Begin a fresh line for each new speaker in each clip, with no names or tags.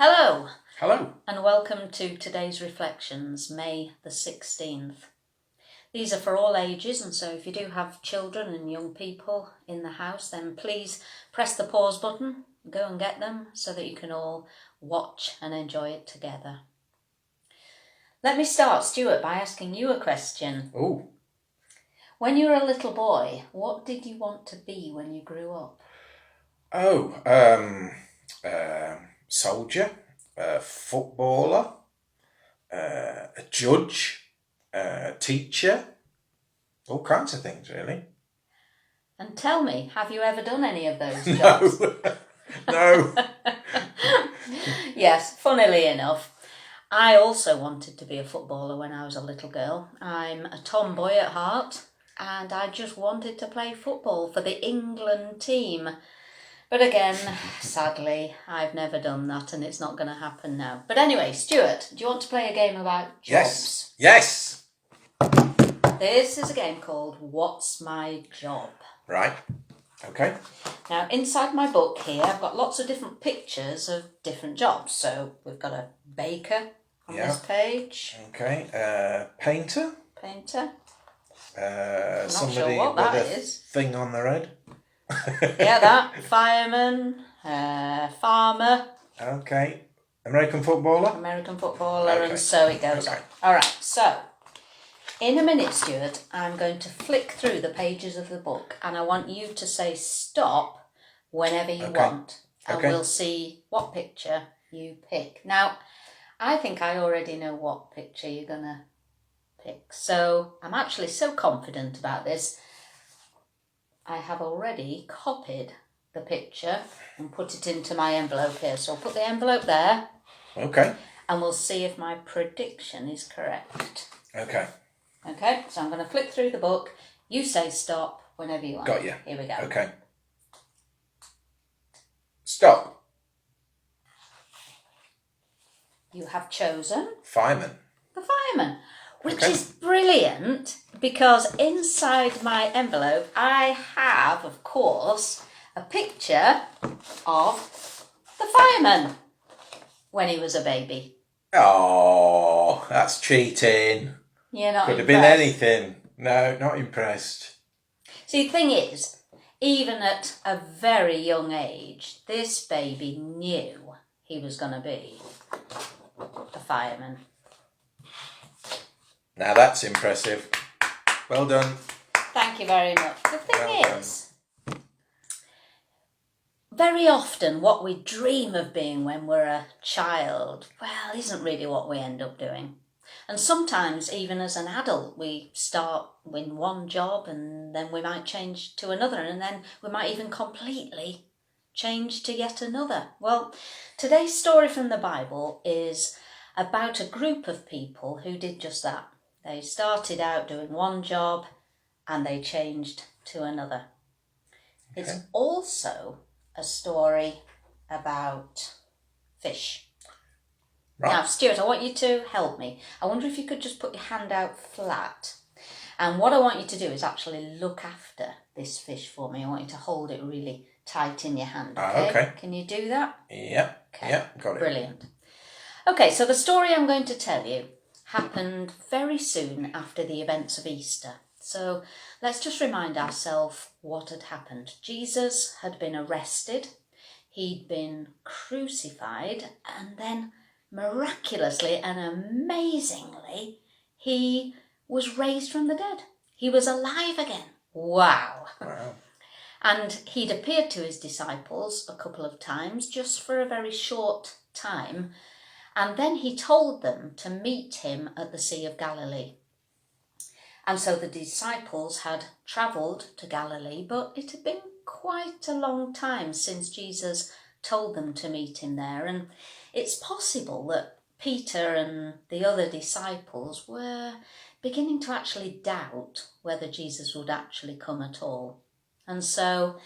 Hello,
Hello.
and welcome to today's reflections, May the 16th. These are for all ages, and so if you do have children and young people in the house, then please press the pause button, go and get them so that you can all watch and enjoy it together. Let me start, Stuart, by asking you a question.
Oh.
When you were a little boy, what did you want to be when you grew up?
Soldier, footballer, a judge, teacher, all kinds of things, really.
And tell me, have you ever done any of those jobs?
No.
Yes, funnily enough, I also wanted to be a footballer when I was a little girl. I'm a tomboy at heart, and I just wanted to play football for the England team. But again, sadly, I've never done that, and it's not going to happen now. But anyway, Stuart, do you want to play a game about jobs?
Yes.
This is a game called What's My Job?
Right. Okay.
Now, inside my book here, I've got lots of different pictures of different jobs. So we've got a baker on this page.
Okay. Painter.
Painter.
Not
sure
somebody
what
with
that
a
is.
thing on their head.
Yeah, that. Fireman. Farmer.
Okay. American footballer.
Okay. And so it goes on. All right, so in a minute, Stuart, I'm going to flick through the pages of the book and I want you to say stop whenever you want. And we'll see what picture you pick. Now, I think I already know what picture you're going to pick. So I'm actually so confident about this. I have already copied the picture and put it into my envelope here. So I'll put the envelope there.
Okay.
And we'll see if my prediction is correct.
Okay.
Okay, so I'm going to flick through the book. You say stop whenever you want.
Got you.
Here we go.
Okay. Stop.
You have chosen
Fireman.
the fireman, which is brilliant because inside my envelope I have, of course, a picture of the fireman when he was a baby.
Oh, that's cheating.
You're not
Could have
impressed?
been anything. No, not impressed.
See, the thing is, even at a very young age, this baby knew he was going to be a fireman.
Now that's impressive. Well done.
Thank you very much. The thing is, very often what we dream of being when we're a child, well, isn't really what we end up doing. And sometimes, even as an adult, we start in one job and then we might change to another, and then we might even completely change to yet another. Well, today's story from the Bible is about a group of people who did just that. They started out doing one job and they changed to another. Okay. It's also a story about fish. Right. Now, Stuart, I want you to help me. I wonder if you could just put your hand out flat. And what I want you to do is actually look after this fish for me. I want you to hold it really tight in your hand. Okay?
Okay.
Can you do that?
Yeah. Okay. Yeah, got it.
Brilliant. Okay, so the story I'm going to tell you happened very soon after the events of Easter. So let's just remind ourselves what had happened. Jesus had been arrested. He'd been crucified, and then miraculously and amazingly, he was raised from the dead. He was alive again. Wow. And he'd appeared to his disciples a couple of times, just for a very short time. And then he told them to meet him at the Sea of Galilee. And so the disciples had travelled to Galilee, but it had been quite a long time since Jesus told them to meet him there. And it's possible that Peter and the other disciples were beginning to actually doubt whether Jesus would actually come at all. And so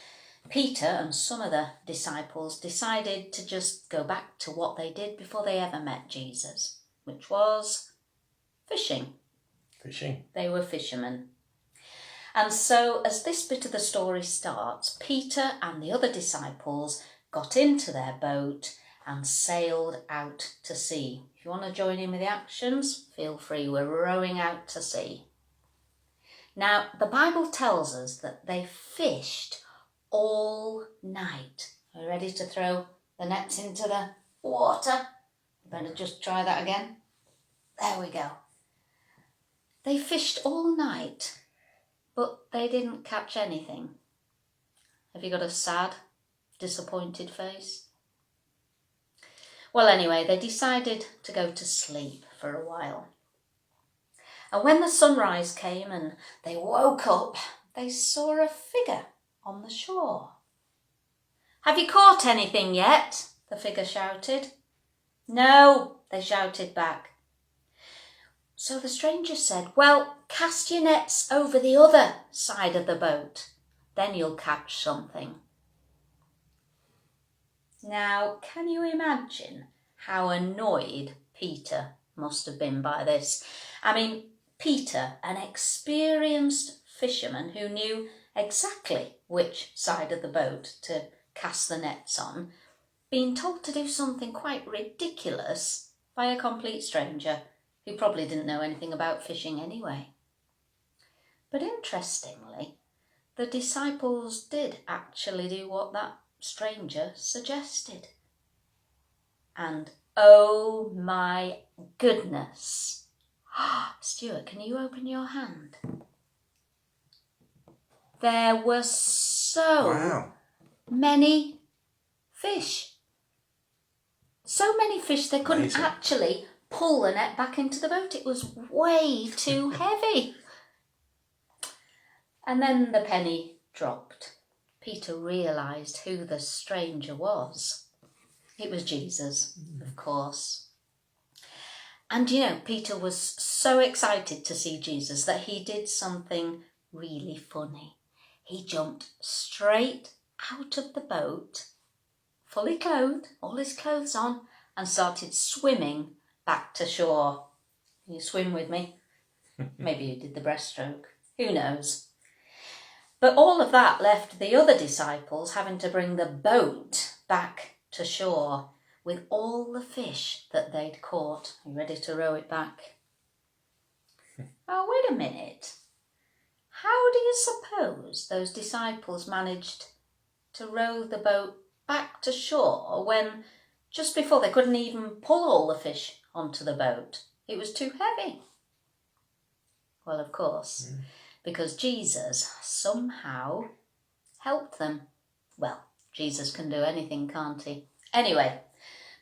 Peter and some of the disciples decided to just go back to what they did before they ever met Jesus, which was fishing. They were fishermen. And so as this bit of the story starts, Peter and the other disciples got into their boat and sailed out to sea. If you want to join in with the actions, feel free. We're rowing out to sea. Now, the Bible tells us that they fished all night. Are you ready to throw the nets into the water? You better just try that again. There we go. They fished all night, but they didn't catch anything. Have you got a sad, disappointed face? Well, anyway, they decided to go to sleep for a while. And when the sunrise came and they woke up, they saw a figure on the shore. "Have you caught anything yet?" the figure shouted. "No," they shouted back. So the stranger said, "Well, cast your nets over the other side of the boat. Then you'll catch something." Now, can you imagine how annoyed Peter must have been by this? I mean, Peter, an experienced fisherman who knew exactly which side of the boat to cast the nets on, being told to do something quite ridiculous by a complete stranger who probably didn't know anything about fishing anyway. But interestingly, the disciples did actually do what that stranger suggested. And oh my goodness. Stuart, can you open your hand? There were so many fish. So many fish they couldn't actually pull the net back into the boat. It was way too heavy. And then the penny dropped. Peter realised who the stranger was. It was Jesus, of course. And you know, Peter was so excited to see Jesus that he did something really funny. He jumped straight out of the boat, fully clothed, all his clothes on, and started swimming back to shore. Can you swim with me? Maybe you did the breaststroke. Who knows? But all of that left the other disciples having to bring the boat back to shore with all the fish that they'd caught. Are you ready to row it back? Oh, wait a minute. How do you suppose those disciples managed to row the boat back to shore when just before they couldn't even pull all the fish onto the boat? It was too heavy. Well, of course, because Jesus somehow helped them. Well, Jesus can do anything, can't he? Anyway,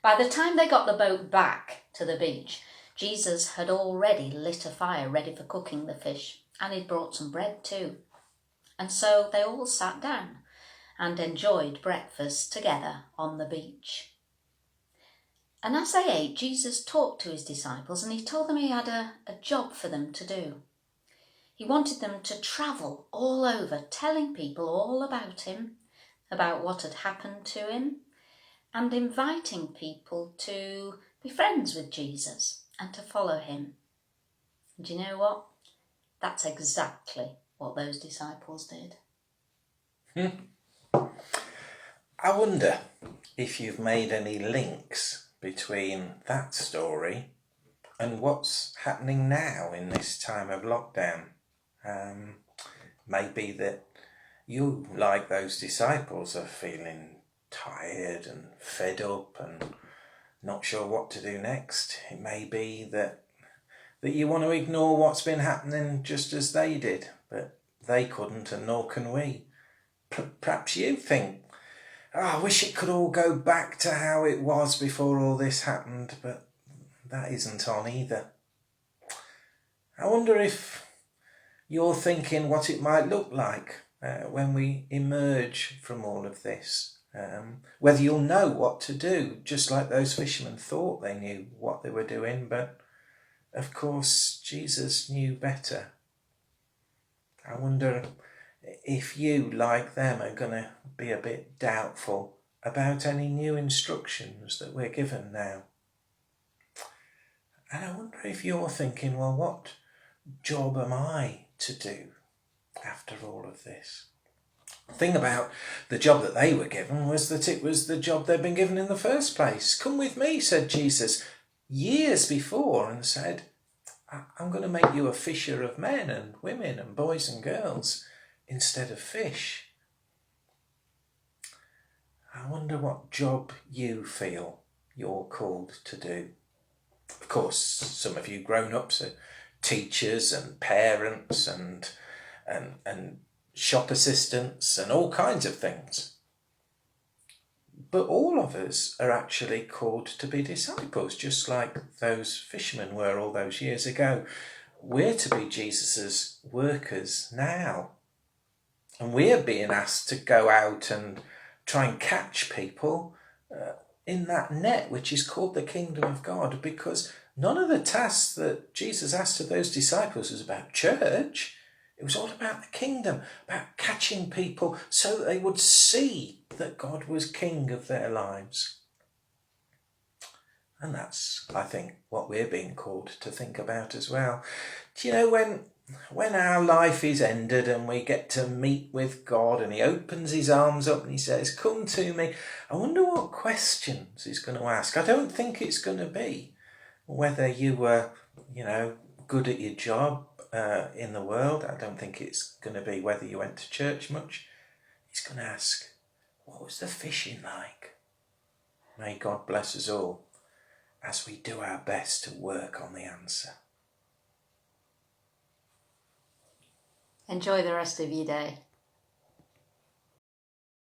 by the time they got the boat back to the beach, Jesus had already lit a fire ready for cooking the fish, and he'd brought some bread too. And so they all sat down and enjoyed breakfast together on the beach. And as they ate, Jesus talked to his disciples and he told them he had a job for them to do. He wanted them to travel all over, telling people all about him, about what had happened to him, and inviting people to be friends with Jesus and to follow him. And do you know what? That's exactly what those disciples did.
I wonder if you've made any links between that story and what's happening now in this time of lockdown. Maybe that you, like those disciples, are feeling tired and fed up and not sure what to do next. It may be that you want to ignore what's been happening just as they did, but they couldn't and nor can we. Perhaps you think, I wish it could all go back to how it was before all this happened, but that isn't on either. I wonder if you're thinking what it might look like when we emerge from all of this. Whether you'll know what to do, just like those fishermen thought they knew what they were doing, but of course Jesus knew better. I wonder if you, like them, are going to be a bit doubtful about any new instructions that we're given now. And I wonder if you're thinking, well, what job am I to do after all of this? thing about the job that they were given was that it was the job they'd been given in the first place. Come with me, said Jesus, years before, and said, I'm going to make you a fisher of men and women and boys and girls instead of fish. I wonder what job you feel you're called to do. Of course, some of you grown-ups are teachers and parents and shop assistants and all kinds of things. But all of us are actually called to be disciples, just like those fishermen were all those years ago. We're to be Jesus's workers now. And we're being asked to go out and try and catch people in that net which is called the kingdom of God, because none of the tasks that Jesus asked of those disciples was about church. It was all about the kingdom, about catching people so that they would see that God was king of their lives. And that's, I think, what we're being called to think about as well. Do you know, when our life is ended and we get to meet with God and he opens his arms up and he says, come to me, I wonder what questions he's going to ask. I don't think it's going to be whether you were, good at your job in the world. I don't think it's going to be whether you went to church much. He's going to ask, what was the fishing like? May God bless us all as we do our best to work on the answer.
Enjoy the rest of your day.